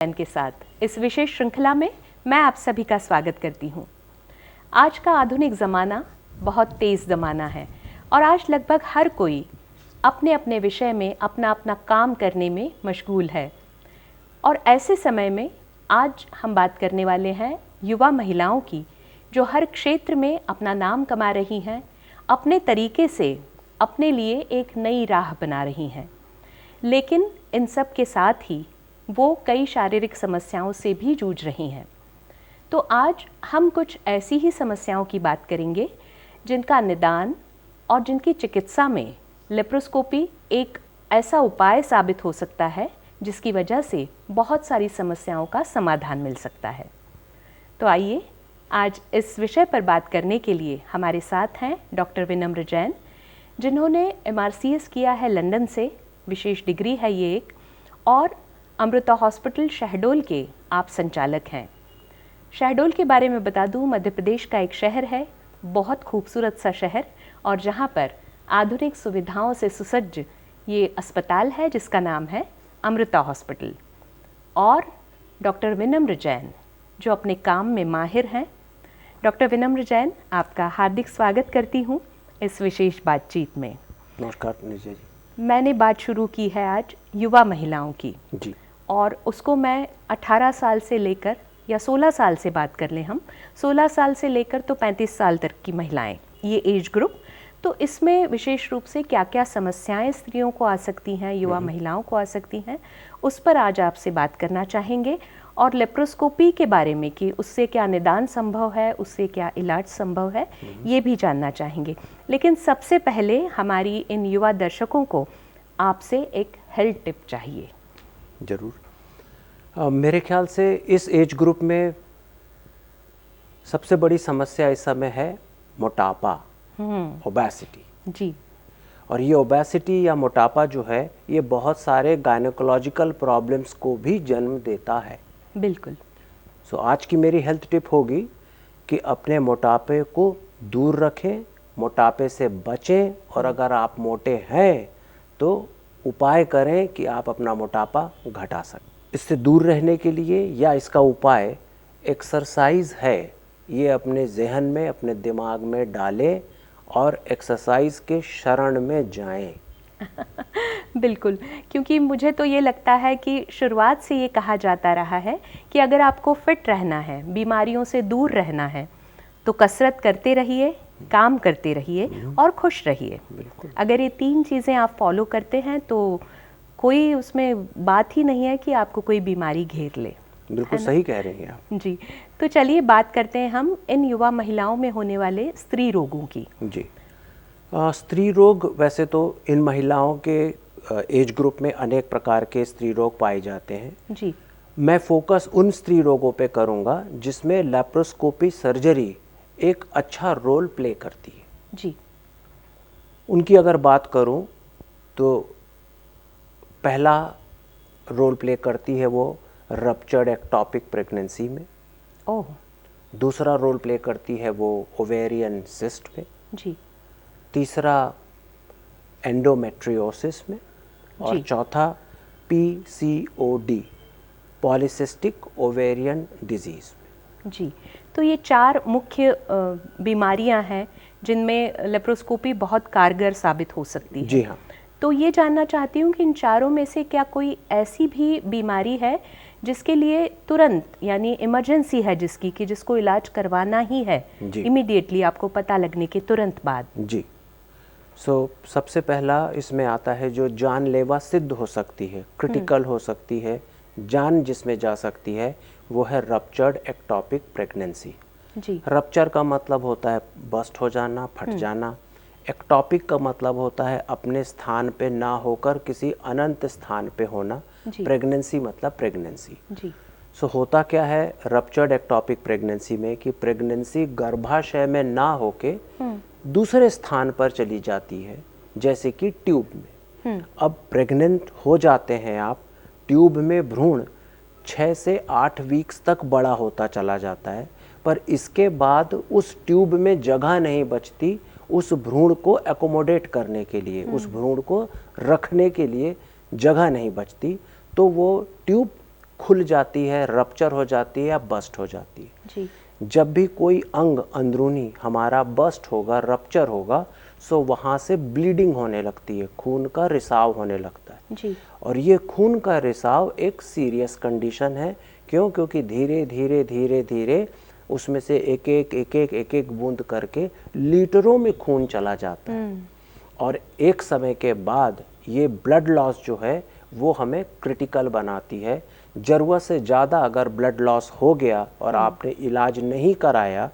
जैन के साथ इस विशेष श्रृंखला में मैं आप सभी का स्वागत करती हूँ। आज का आधुनिक ज़माना बहुत तेज़ ज़माना है और आज लगभग हर कोई अपने अपने विषय में अपना अपना काम करने में मशगूल है। और ऐसे समय में आज हम बात करने वाले हैं युवा महिलाओं की, जो हर क्षेत्र में अपना नाम कमा रही हैं, अपने तरीके से अपने लिए एक नई राह बना रही हैं। लेकिन इन सब के साथ ही वो कई शारीरिक समस्याओं से भी जूझ रही हैं। तो आज हम कुछ ऐसी ही समस्याओं की बात करेंगे जिनका निदान और जिनकी चिकित्सा में लेप्रोस्कोपी एक ऐसा उपाय साबित हो सकता है जिसकी वजह से बहुत सारी समस्याओं का समाधान मिल सकता है। तो आइए आज इस विषय पर बात करने के लिए हमारे साथ हैं डॉक्टर विनम्र जैन, जिन्होंने MRCS किया है लंदन से, विशेष डिग्री है ये एक, और अमृता हॉस्पिटल शहडोल के आप संचालक हैं। शहडोल के बारे में बता दूं, मध्य प्रदेश का एक शहर है, बहुत खूबसूरत सा शहर, और जहां पर आधुनिक सुविधाओं से सुसज्ज ये अस्पताल है जिसका नाम है अमृता हॉस्पिटल। और डॉक्टर विनम्र जैन जो अपने काम में माहिर हैं। डॉक्टर विनम्र जैन, आपका हार्दिक स्वागत करती हूँ इस विशेष बातचीत में। नमस्कार निशा जी। मैंने बात शुरू की है आज युवा महिलाओं की जी, और उसको मैं 18 साल से लेकर या 16 साल से बात कर लें हम, 16 साल से लेकर तो 35 साल तक की महिलाएं, ये एज ग्रुप। तो इसमें विशेष रूप से क्या क्या समस्याएं स्त्रियों को आ सकती हैं, युवा महिलाओं को आ सकती हैं, उस पर आज आपसे बात करना चाहेंगे। और लेप्रोस्कोपी के बारे में कि उससे क्या निदान संभव है, उससे क्या इलाज संभव है, ये भी जानना चाहेंगे। लेकिन सबसे पहले हमारी इन युवा दर्शकों को आपसे एक हेल्थ टिप चाहिए। जरूर। मेरे ख्याल से इस एज ग्रुप में सबसे बड़ी समस्या इस समय है मोटापा, ओबेसिटी जी। और ये ओबेसिटी या मोटापा जो है ये बहुत सारे गायनेकोलॉजिकल प्रॉब्लम्स को भी जन्म देता है। बिल्कुल। सो आज की मेरी हेल्थ टिप होगी कि अपने मोटापे को दूर रखें, मोटापे से बचें, और अगर आप मोटे हैं तो उपाय करें कि आप अपना मोटापा घटा सकें। इससे दूर रहने के लिए या इसका उपाय एक्सरसाइज है, ये अपने जहन में, अपने दिमाग में डालें और एक्सरसाइज के शरण में जाएं। बिल्कुल, क्योंकि मुझे तो ये लगता है कि शुरुआत से ये कहा जाता रहा है कि अगर आपको फिट रहना है, बीमारियों से दूर रहना है, तो कसरत करते रहिए, काम करते रहिए और खुश रहिए। अगर ये 3 चीज़ें आप फॉलो करते हैं तो कोई उसमें बात ही नहीं है कि आपको कोई बीमारी घेर ले। बिल्कुल सही कह रही हैं आप। जी, तो चलिए बात करते हैं हम इन युवा महिलाओं में होने वाले स्त्री रोगों की। जी, स्त्री रोग, वैसे तो इन महिलाओं के एज ग्रुप में अनेक प्रकार के स्त्री रोग पाए जाते हैं। जी। मैं फोकस उन स्त्री रोगों पे करूंगा जिसमें लेप्रोस्कोपी सर्जरी एक अच्छा रोल प्ले करती है। जी। उनकी अगर बात करूं तो पहला रोल प्ले करती है वो रप्चर्ड एक्टोपिक प्रेगनेंसी में। ओह। दूसरा रोल प्ले करती है वो ओवेरियन सिस्ट में। जी। तीसरा एंडोमेट्रियोसिस में, और चौथा PCOD, पॉलीसिस्टिक ओवेरियन डिजीज में। जी, तो ये 4 मुख्य बीमारियां हैं जिनमें लेप्रोस्कोपी बहुत कारगर साबित हो सकती है। जी हाँ। तो ये जानना चाहती हूँ कि इन चारों में से क्या कोई ऐसी भी बीमारी है जिसके लिए तुरंत, यानी इमरजेंसी है जिसकी, कि जिसको इलाज करवाना ही है इमीडिएटली, आपको पता लगने के तुरंत बाद? जी। सबसे पहला इसमें आता है जो जानलेवा सिद्ध हो सकती है, क्रिटिकल हो सकती है, जान जिसमें जा सकती है, वो है रप्चर्ड एक्टोपिक प्रेगनेंसी। जी। रप्चर का मतलब होता है बस्ट हो जाना, फट जाना। एक्टोपिक का मतलब होता है अपने स्थान पे ना होकर किसी अनंत स्थान पे होना। प्रेगनेंसी मतलब प्रेगनेंसी। जी। होता क्या है रप्चर्ड एक्टोपिक प्रेगनेंसी में कि प्रेगनेंसी गर्भाशय में ना होके दूसरे स्थान पर चली जाती है, जैसे कि ट्यूब में। अब प्रेग्नेंट हो जाते हैं आप, ट्यूब में भ्रूण 6 से 8 वीक्स तक बड़ा होता चला जाता है, पर इसके बाद उस ट्यूब में जगह नहीं बचती उस भ्रूण को एकोमोडेट करने के लिए, उस भ्रूण को रखने के लिए जगह नहीं बचती, तो वो ट्यूब खुल जाती है, रप्चर हो जाती है या बस्ट हो जाती है। जी। जब भी कोई अंग अंदरूनी हमारा बस्ट होगा, रप्चर होगा, सो वहाँ से ब्लीडिंग होने लगती है, खून का रिसाव होने लगता है। जी। और ये खून का रिसाव एक सीरियस कंडीशन है। क्यों? क्योंकि धीरे धीरे धीरे धीरे उसमें से एक एक बूंद करके लीटरों में खून चला जाता है। और एक समय के बाद ये ब्लड लॉस जो है वो हमें क्रिटिकल बनाती है। ज़रूरत से ज़्यादा अगर ब्लड लॉस हो गया और आपने इलाज नहीं कराया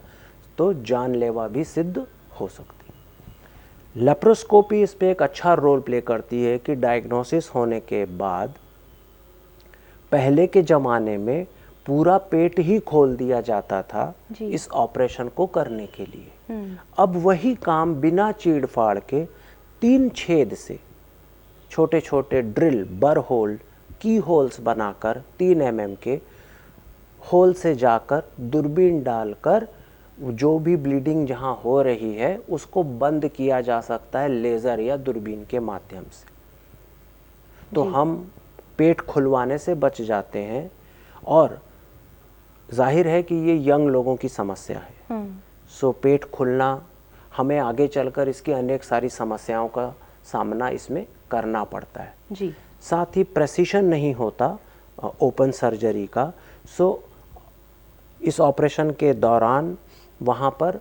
तो जानलेवा भी सिद्ध हो सकती है। लेप्रोस्कोपी इस पे एक अच्छा रोल प्ले करती है कि डायग्नोसिस होने के बाद पहले के ज़माने में पूरा पेट ही खोल दिया जाता था इस ऑपरेशन को करने के लिए। अब वही काम बिना चीड़ फाड़ के 3 छेद से छोटे छोटे ड्रिल, बर होल, की होल्स बनाकर 3 mm के होल से जाकर दूरबीन डालकर जो भी ब्लीडिंग जहां हो रही है उसको बंद किया जा सकता है लेज़र या दूरबीन के माध्यम से। तो हम पेट खुलवाने से बच जाते हैं। और जाहिर है कि ये यंग लोगों की समस्या है। सो पेट खुलना हमें आगे चलकर इसकी अनेक सारी समस्याओं का सामना इसमें करना पड़ता है। जी। साथ ही प्रेसिशन नहीं होता ओपन सर्जरी का। सो इस ऑपरेशन के दौरान वहाँ पर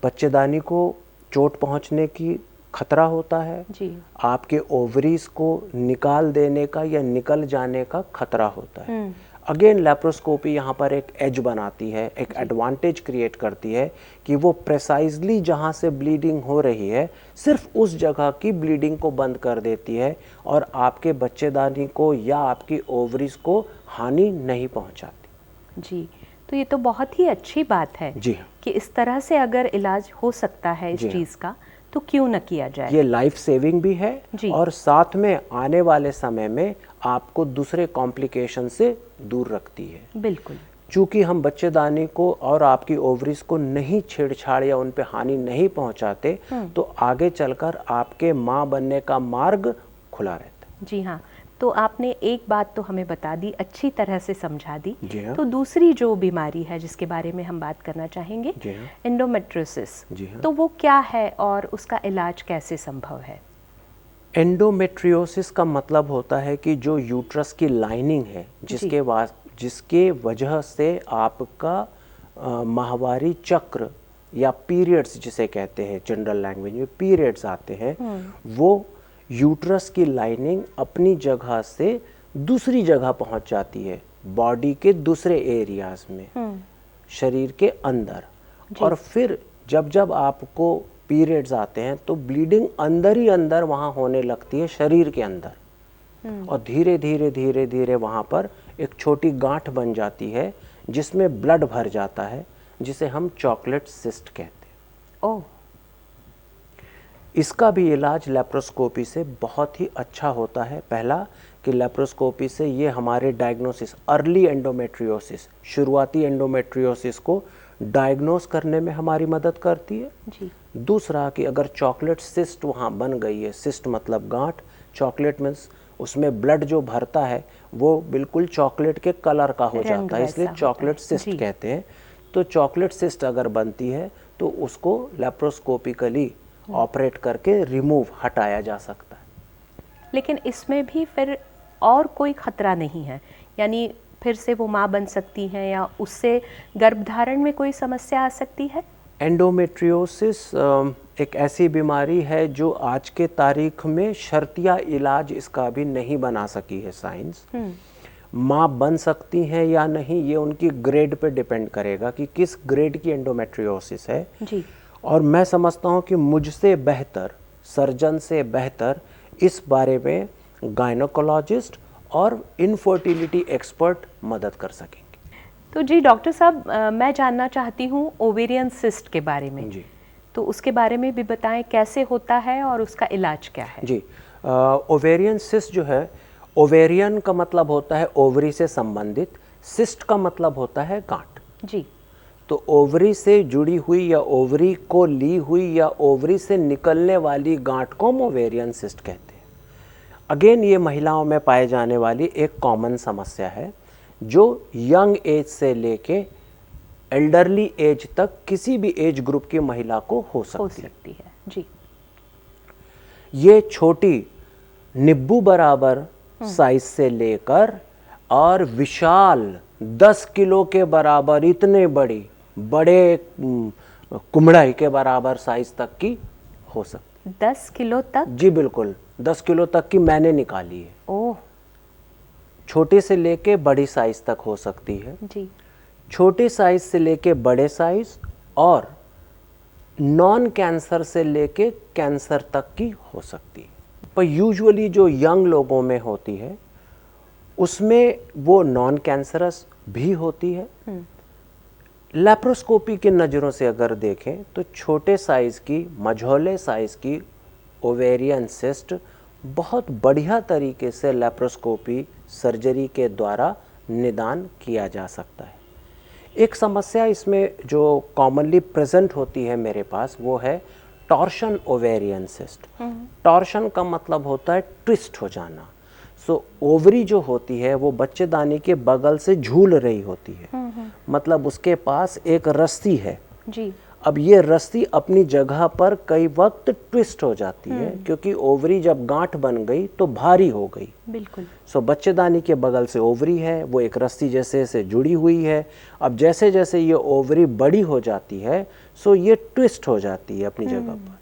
बच्चेदानी को चोट पहुँचने की खतरा होता है। जी। आपके ओवरीज को निकाल देने का या निकल जाने का खतरा होता है। अगेन लेप्रोस्कोपी यहाँ पर एक एज बनाती है, एक एडवांटेज क्रिएट करती है कि वो प्रेसाइजली जहाँ से ब्लीडिंग हो रही है सिर्फ उस जगह की ब्लीडिंग को बंद कर देती है और आपके बच्चेदानी को या आपकी ओवरीज को हानि नहीं पहुँचाती। जी, तो ये तो बहुत ही अच्छी बात है जी कि इस तरह से अगर इलाज हो सकता है इस चीज़ का तो क्यों न किया जाए। ये लाइफ सेविंग भी है और साथ में आने वाले समय में आपको दूसरे कॉम्प्लिकेशन से दूर रखती है। बिल्कुल। चूंकि हम बच्चेदानी को और आपकी ओवरीज को नहीं छेड़छाड़ या उन पे हानि नहीं पहुंचाते तो आगे चलकर आपके माँ बनने का मार्ग खुला रहता है। जी हाँ, तो आपने एक बात तो हमें बता दी, अच्छी तरह से समझा दी। हाँ। तो दूसरी जो बीमारी है जिसके बारे में हम बात करना चाहेंगे, हाँ। एंडोमेट्रियोसिस। हाँ। तो वो क्या है और उसका इलाज कैसे संभव है? एंडोमेट्रियोसिस का मतलब होता है कि जो यूट्रस की लाइनिंग है जिसके वजह से आपका माहवारी चक्र या पीरियड्स जिसे कहते हैं जनरल लैंग्वेज में पीरियड्स आते हैं, वो यूट्रस की लाइनिंग अपनी जगह से दूसरी जगह पहुंच जाती है बॉडी के दूसरे एरियाज में, शरीर के अंदर। और फिर जब जब आपको पीरियड्स आते हैं तो ब्लीडिंग अंदर ही अंदर वहाँ होने लगती है शरीर के अंदर। और धीरे धीरे धीरे धीरे वहाँ पर एक छोटी गांठ बन जाती है जिसमें ब्लड भर जाता है, जिसे हम चॉकलेट सिस्ट कहते हैं। ओह। इसका भी इलाज लेप्रोस्कोपी से बहुत ही अच्छा होता है। पहला कि लेप्रोस्कोपी से ये हमारे डायग्नोसिस, अर्ली एंडोमेट्रियोसिस, शुरुआती एंडोमेट्रियोसिस को डायग्नोस करने में हमारी मदद करती है। जी। दूसरा कि अगर चॉकलेट सिस्ट वहाँ बन गई है, सिस्ट मतलब गांठ, चॉकलेट मीन्स उसमें ब्लड जो भरता है वो बिल्कुल चॉकलेट के कलर का हो जाता है, इसलिए चॉकलेट सिस्ट कहते हैं। तो चॉकलेट सिस्ट अगर बनती है तो उसको लेप्रोस्कोपिकली ऑपरेट करके रिमूव, हटाया जा सकता है। लेकिन इसमें भी फिर और कोई खतरा नहीं है, यानी फिर से वो माँ बन सकती हैं या उससे गर्भधारण में कोई समस्या आ सकती है? एंडोमेट्रियोसिस एक ऐसी बीमारी है जो आज के तारीख में शर्तिया इलाज इसका भी नहीं बना सकी है साइंस। माँ बन सकती हैं या नहीं ये उनकी ग्रेड पे डिपेंड करेगा कि किस ग्रेड की एंडोमेट्रियोसिस है। जी। और मैं समझता हूँ कि मुझसे बेहतर, सर्जन से बेहतर इस बारे में गायनोकोलॉजिस्ट और इनफर्टिलिटी एक्सपर्ट मदद कर सकेंगे। तो जी डॉक्टर साहब, मैं जानना चाहती हूँ ओवेरियन सिस्ट के बारे में। जी। तो उसके बारे में भी बताएं, कैसे होता है और उसका इलाज क्या है? जी, ओवेरियन सिस्ट जो है, ओवेरियन का मतलब होता है ओवरी से संबंधित, सिस्ट का मतलब होता है गांठ। जी। तो ओवरी से जुड़ी हुई या ओवरी को ली हुई या ओवरी से निकलने वाली गांठ को हम ओवेरियन सिस्ट कहते हैं। अगेन ये महिलाओं में पाए जाने वाली एक कॉमन समस्या है जो यंग एज से लेके एल्डरली एज तक किसी भी एज ग्रुप की महिला को हो सकती है। जी। ये छोटी नींबू बराबर साइज से लेकर और विशाल 10 किलो के बराबर इतने बड़े कुम्हड़ाई के बराबर साइज तक की हो सकती। 10 किलो तक? जी बिल्कुल, 10 किलो तक की मैंने निकाली है। ओह। छोटे से लेके बड़ी साइज तक हो सकती है जी। छोटे साइज से लेके बड़े साइज और नॉन कैंसर से लेके कैंसर तक की हो सकती है। पर यूजुअली जो यंग लोगों में होती है उसमें वो नॉन कैंसरस भी होती है। लैप्रोस्कोपी के नज़रों से अगर देखें तो छोटे साइज की, मझोले साइज की ओवेरियन सिस्ट बहुत बढ़िया तरीके से लैप्रोस्कोपी सर्जरी के द्वारा निदान किया जा सकता है। एक समस्या इसमें जो कॉमनली प्रेजेंट होती है मेरे पास वो है टॉर्शन ओवेरियन सिस्ट। टॉर्शन का मतलब होता है ट्विस्ट हो जाना। सो ओवरी जो होती है वो बच्चेदानी के बगल से झूल रही होती है। मतलब उसके पास एक रस्सी है। जी। अब ये रस्सी अपनी जगह पर कई वक्त ट्विस्ट हो जाती है क्योंकि ओवरी जब गांठ बन गई तो भारी हो गई। बिल्कुल। सो बच्चेदानी के बगल से ओवरी है, वो एक रस्सी जैसे से जुड़ी हुई है। अब जैसे जैसे ये ओवरी बड़ी हो जाती है सो ये ट्विस्ट हो जाती है अपनी जगह पर।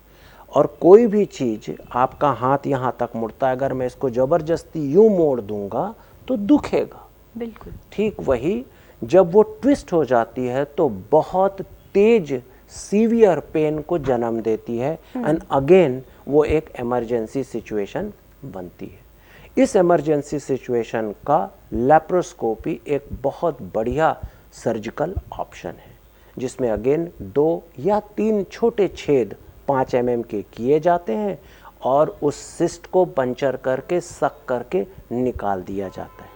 और कोई भी चीज़, आपका हाथ यहाँ तक मुड़ता है, अगर मैं इसको ज़बरदस्ती यूँ मोड़ दूंगा तो दुखेगा। बिल्कुल। ठीक वही जब वो ट्विस्ट हो जाती है तो बहुत तेज सीवियर पेन को जन्म देती है एंड अगेन वो एक इमरजेंसी सिचुएशन बनती है। इस इमरजेंसी सिचुएशन का लैप्रोस्कोपी एक बहुत बढ़िया सर्जिकल ऑप्शन है जिसमें अगेन 2 या 3 छोटे छेद 5 mm के किए जाते हैं और उस सिस्ट को पंचर करके सक करके निकाल दिया जाता है।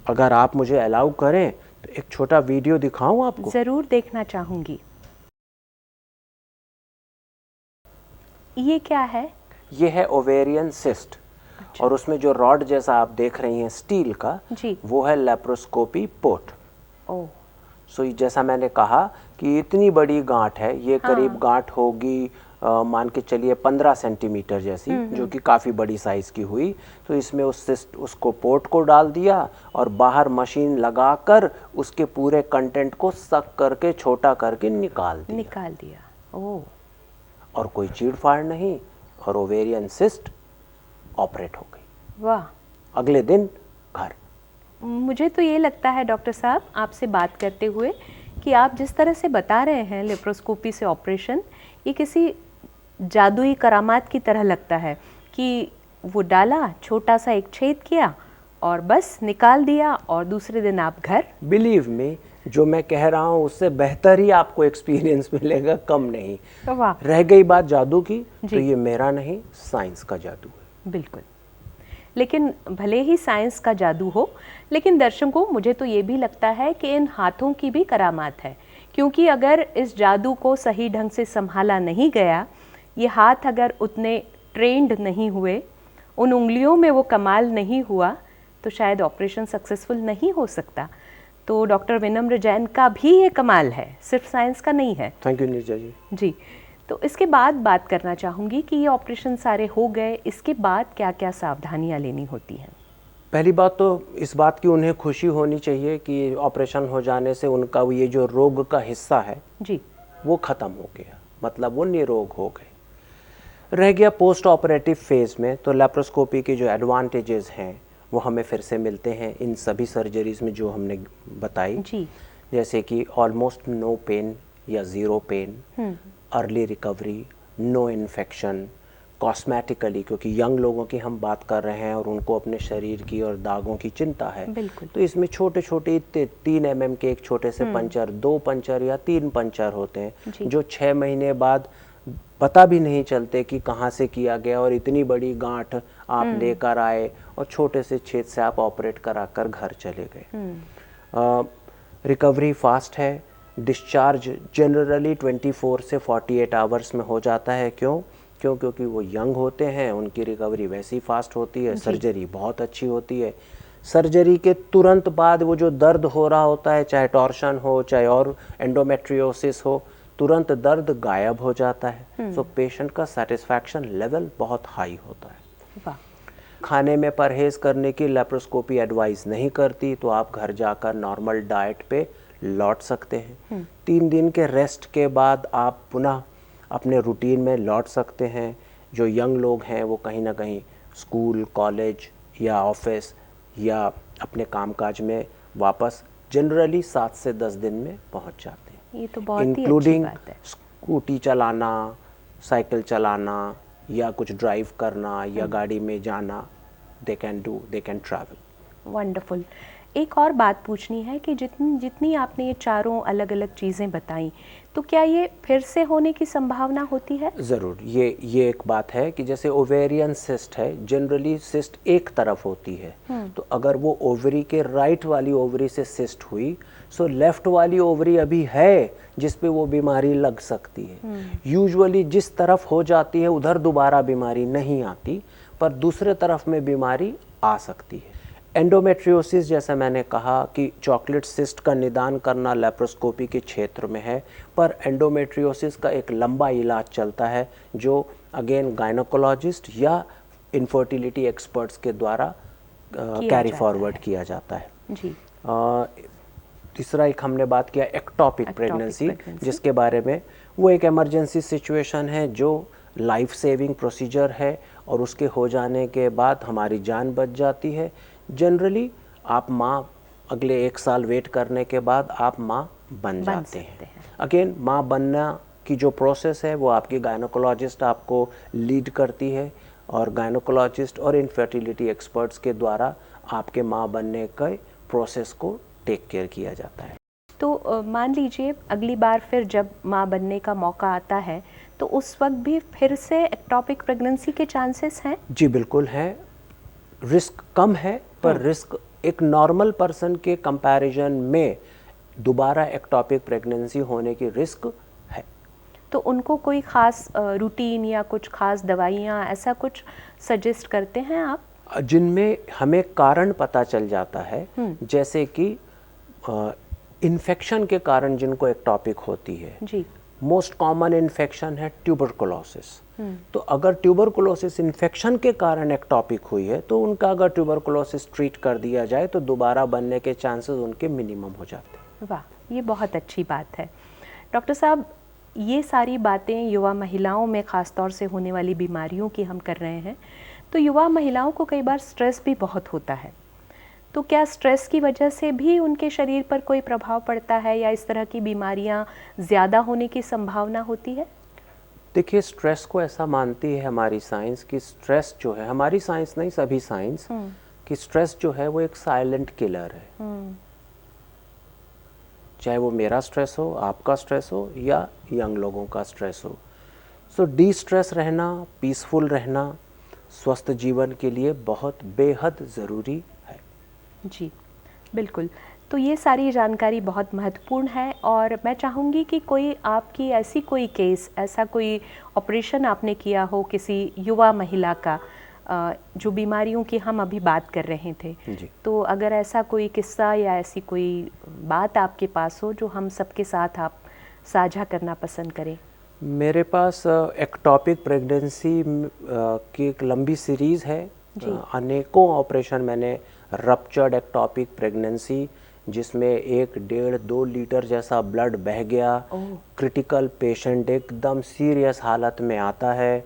अगर आप मुझे अलाउ करें तो एक छोटा वीडियो दिखाऊं आपको? जरूर देखना चाहूंगी। ये क्या है? ये है ओवेरियन सिस्ट। अच्छा। और उसमें जो रॉड जैसा आप देख रही हैं स्टील का, जी, वो है लैप्रोस्कोपी पोर्ट। ओह। सो जैसा मैंने कहा कि इतनी बड़ी गांठ है, ये करीब गांठ होगी मान के चलिए 15 सेंटीमीटर जैसी, जो कि काफ़ी बड़ी साइज़ की हुई। तो इसमें उसको पोर्ट को डाल दिया और बाहर मशीन लगाकर उसके पूरे कंटेंट को सक करके छोटा करके निकाल दिया। ओह। और कोई चीड़ फाड़ नहीं और ओवेरियन सिस्ट ऑपरेट हो गई। वाह। अगले दिन घर। मुझे तो ये लगता है डॉक्टर साहब आपसे बात करते हुए कि आप जिस तरह से बता रहे हैं लेप्रोस्कोपी से ऑपरेशन, ये किसी जादुई करामात की तरह लगता है कि वो डाला, छोटा सा एक छेद किया और बस निकाल दिया और दूसरे दिन आप घर। बिलीव मी, जो मैं कह रहा हूँ उससे बेहतर ही आपको एक्सपीरियंस मिलेगा, कम नहीं। रह गई बात जादू की, तो ये मेरा नहीं, साइंस का जादू है। बिल्कुल। लेकिन भले ही साइंस का जादू हो, लेकिन दर्शकों मुझे तो ये भी लगता है कि इन हाथों की भी करामात है, क्योंकि अगर इस जादू को सही ढंग से संभाला नहीं गया, ये हाथ अगर उतने ट्रेंड नहीं हुए, उन उंगलियों में वो कमाल नहीं हुआ, तो शायद ऑपरेशन सक्सेसफुल नहीं हो सकता। तो डॉक्टर विनम्र जैन का भी ये कमाल है, सिर्फ साइंस का नहीं है। थैंक यू नीरजा जी। जी, तो इसके बाद बात करना चाहूँगी कि ये ऑपरेशन सारे हो गए, इसके बाद क्या क्या सावधानियाँ लेनी होती हैं? पहली बात तो इस बात की उन्हें खुशी होनी चाहिए कि ऑपरेशन हो जाने से उनका ये जो रोग का हिस्सा है जी, वो ख़त्म हो गया, मतलब वो निरोग हो गए। रह गया पोस्ट ऑपरेटिव फेज़ में, तो लैप्रोस्कोपी के जो एडवांटेजेस हैं वो हमें फिर से मिलते हैं इन सभी सर्जरीज में जो हमने बताई जी। जैसे कि ऑलमोस्ट नो पेन या zero pain, early recovery, no infection, cosmetically, क्योंकि यंग लोगों की हम बात कर रहे हैं और उनको अपने शरीर की और दागों की चिंता है, तो इसमें छोटे छोटे 3 mm के एक छोटे से पंचर, 2 पंचर या 3 पंचर होते हैं जो 6 महीने बाद पता भी नहीं चलते कि कहाँ से किया गया और इतनी बड़ी गांठ आप लेकर आए और छोटे से छेद से आप ऑपरेट कराकर घर चले गए। रिकवरी फास्ट है, डिस्चार्ज जनरली 24 से 48 आवर्स में हो जाता है। क्योंकि वो यंग होते हैं, उनकी रिकवरी वैसी फास्ट होती है, सर्जरी बहुत अच्छी होती है। सर्जरी के तुरंत बाद वो जो दर्द हो रहा होता है, चाहे टॉर्शन हो चाहे और एंडोमेट्रियोसिस हो, तुरंत दर्द गायब हो जाता है। सो पेशेंट का सेटिस्फैक्शन लेवल बहुत हाई होता है। वाह। खाने में परहेज करने की लेप्रोस्कोपी एडवाइस नहीं करती, तो आप घर जाकर नॉर्मल डाइट पे लौट सकते हैं। 3 दिन के रेस्ट के बाद आप पुनः अपने रूटीन में लौट सकते हैं। जो यंग लोग हैं वो कहीं ना कहीं स्कूल, कॉलेज या ऑफिस या अपने कामकाज में वापस जनरली 7 से 10 दिन में पहुंच जाते हैं। ये तो बहुत ही अच्छी इंक्लूडिंग बात है। स्कूटी चलाना, साइकिल चलाना या कुछ ड्राइव करना या गाड़ी में जाना, दे कैन ट्रैवल। वंडरफुल। एक और बात पूछनी है कि जितनी जितनी आपने ये चारों अलग अलग चीज़ें बताई, तो क्या ये फिर से होने की संभावना होती है? ज़रूर। ये एक बात है कि जैसे ओवेरियन सिस्ट है, जनरली सिस्ट एक तरफ होती है, तो अगर वो ओवरी के राइट वाली ओवरी से सिस्ट हुई, सो लेफ्ट वाली ओवरी अभी है जिस पे वो बीमारी लग सकती है। यूजुअली जिस तरफ हो जाती है उधर दोबारा बीमारी नहीं आती, पर दूसरे तरफ में बीमारी आ सकती है। एंडोमेट्रियोसिस, जैसा मैंने कहा कि चॉकलेट सिस्ट का निदान करना लेप्रोस्कोपी के क्षेत्र में है, पर एंडोमेट्रियोसिस का एक लंबा इलाज चलता है जो अगेन गायनोकोलॉजिस्ट या इनफर्टिलिटी एक्सपर्ट्स के द्वारा कैरी फॉरवर्ड किया जाता है। जी। तीसरा एक हमने बात किया एक्टोपिक प्रेगनेंसी, जिसके बारे में वो एक इमरजेंसी सिचुएशन है जो लाइफ सेविंग प्रोसीजर है और उसके हो जाने के बाद हमारी जान बच जाती है। जनरली आप माँ अगले 1 साल वेट करने के बाद आप माँ बन जाते हैं। अगेन माँ बनना की जो प्रोसेस है वो आपकी गायनोकोलॉजिस्ट आपको लीड करती है और गायनोकोलॉजिस्ट और इनफर्टिलिटी एक्सपर्ट्स के द्वारा आपके माँ बनने के प्रोसेस को टेक केयर किया जाता है। तो मान लीजिए अगली बार फिर जब माँ बनने का मौका आता है, तो उस वक्त भी फिर से एक्टोपिक प्रेगनेंसी के चांसेस हैं? जी बिल्कुल हैं। रिस्क कम है, पर रिस्क एक नॉर्मल पर्सन के कंपैरिजन में दोबारा एक्टोपिक प्रेगनेंसी होने की रिस्क है। तो उनको कोई ख़ास रूटीन या कुछ ख़ास दवाइयाँ ऐसा कुछ सजेस्ट करते हैं आप? जिनमें हमें कारण पता चल जाता है, जैसे कि इन्फेक्शन के कारण जिनको एक्टोपिक होती है। जी। मोस्ट कॉमन इन्फेक्शन है ट्यूबरकुलोसिस। तो अगर ट्यूबरकुलोसिस इन्फेक्शन के कारण एक्टोपिक हुई है तो उनका अगर ट्यूबरकुलोसिस ट्रीट कर दिया जाए तो दोबारा बनने के चांसेस उनके मिनिमम हो जाते हैं। वाह, ये बहुत अच्छी बात है। डॉक्टर साहब, ये सारी बातें युवा महिलाओं में ख़ास तौर से होने वाली बीमारियों की हम कर रहे हैं, तो युवा महिलाओं को कई बार स्ट्रेस भी बहुत होता है, तो क्या स्ट्रेस की वजह से भी उनके शरीर पर कोई प्रभाव पड़ता है या इस तरह की बीमारियां ज़्यादा होने की संभावना होती है? देखिए, स्ट्रेस को ऐसा मानती है हमारी साइंस कि स्ट्रेस जो है, हमारी साइंस नहीं सभी साइंस, कि स्ट्रेस जो है वो एक साइलेंट किलर है। चाहे वो मेरा स्ट्रेस हो, आपका स्ट्रेस हो या यंग लोगों का स्ट्रेस हो। सो डी स्ट्रेस रहना, पीसफुल रहना स्वस्थ जीवन के लिए बहुत बेहद ज़रूरी है। जी बिल्कुल। तो ये सारी जानकारी बहुत महत्वपूर्ण है और मैं चाहूँगी कि कोई आपकी ऐसी कोई केस, ऐसा कोई ऑपरेशन आपने किया हो किसी युवा महिला का, जो बीमारियों की हम अभी बात कर रहे थे, तो अगर ऐसा कोई किस्सा या ऐसी कोई बात आपके पास हो जो हम सबके साथ आप साझा करना पसंद करें। मेरे पास एक्टोपिक प्रेगनेंसी की एक लंबी सीरीज़ है। अनेकों ऑपरेशन मैंने, रप्चर्ड एक्टोपिक प्रेगनेंसी जिसमें 1-1.5-2 लीटर जैसा ब्लड बह गया, क्रिटिकल पेशेंट एकदम सीरियस हालत में आता है,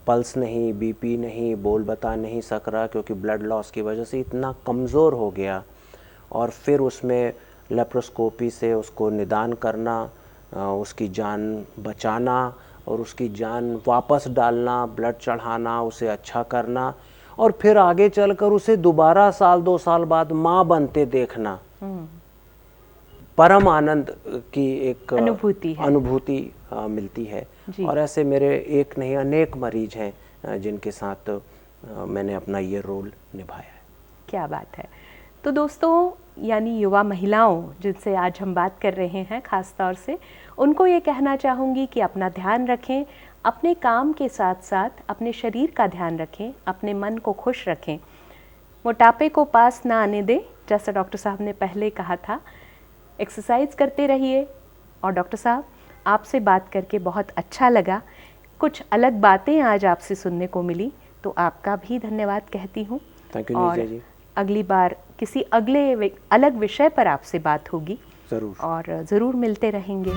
पल्स नहीं, बीपी नहीं, बोल बता नहीं सक रहा क्योंकि ब्लड लॉस की वजह से इतना कमज़ोर हो गया, और फिर उसमें लेप्रोस्कोपी से उसको निदान करना, उसकी जान बचाना और उसकी जान वापस डालना, ब्लड चढ़ाना, उसे अच्छा करना और फिर आगे चलकर उसे दोबारा 1-2 साल बाद माँ बनते देखना परम आनंद की एक अनुभूति मिलती है। और ऐसे मेरे एक नहीं अनेक मरीज हैं जिनके साथ मैंने अपना ये रोल निभाया है। क्या बात है। तो दोस्तों, यानी युवा महिलाओं जिनसे आज हम बात कर रहे हैं, ख़ास तौर से उनको ये कहना चाहूँगी कि अपना ध्यान रखें, अपने काम के साथ साथ अपने शरीर का ध्यान रखें, अपने मन को खुश रखें। मोटापे को पास ना आने दें, जैसा डॉक्टर साहब ने पहले कहा था। एक्सरसाइज करते रहिए। और डॉक्टर साहब, आपसे बात करके बहुत अच्छा लगा, कुछ अलग बातें आज आपसे सुनने को मिली, तो आपका भी धन्यवाद कहती हूँ। थैंक यू और नीरजा जी। अगली बार किसी अगले अलग विषय पर आपसे बात होगी। ज़रूर। और ज़रूर मिलते रहेंगे।